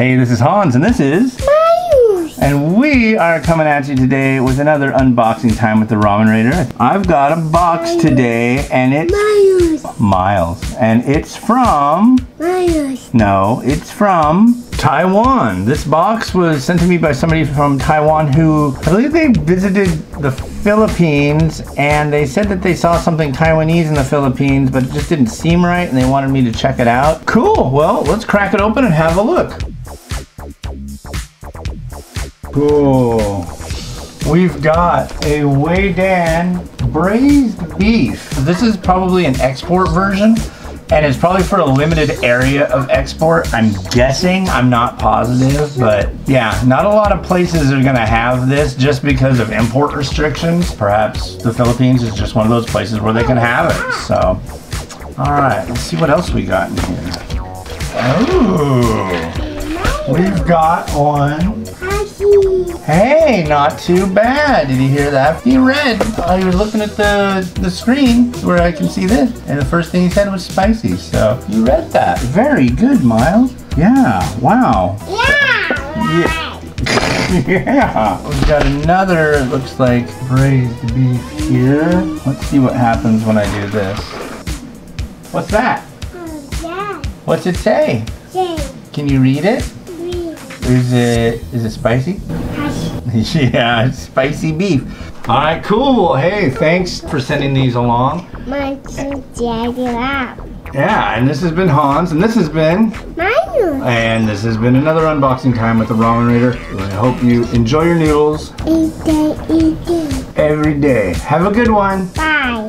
Hey, this is Hans, and this is Miles. And we are coming at you today with another unboxing time with the Ramen Raider. I've got a box today, and it's Miles, and it's from No, it's from Taiwan. This box was sent to me by somebody from Taiwan who, I believe they visited the Philippines, and they said that they saw something Taiwanese in the Philippines, but it just didn't seem right, and they wanted me to check it out. Cool, well, let's crack it open and have a look. Cool. We've got a Vedan braised beef. This is probably an export version, and it's probably for a limited area of export, I'm guessing. I'm not positive, but yeah, not a lot of places are gonna have this just because of import restrictions. Perhaps the Philippines is just one of those places where they can have it, so. All right, let's see what else we got in here. Oh, we've got one. Hey, not too bad. Did you hear that? He read. He was looking at the screen where I can see this, and the first thing he said was spicy. So you read that. Very good, Miles. Yeah. Wow. Yeah. Yeah. We've got another. It looks like braised beef here. Let's see what happens when I do this. What's that? What's it say? Can you read it? Is it spicy? Yeah, it's spicy beef. All right, cool. Hey, thanks for sending these along. Yeah, and this has been Hans, and this has been Miles. And this has been another unboxing time with the Ramen Raider. I hope you enjoy your noodles. Eat it. Every day. Have a good one. Bye.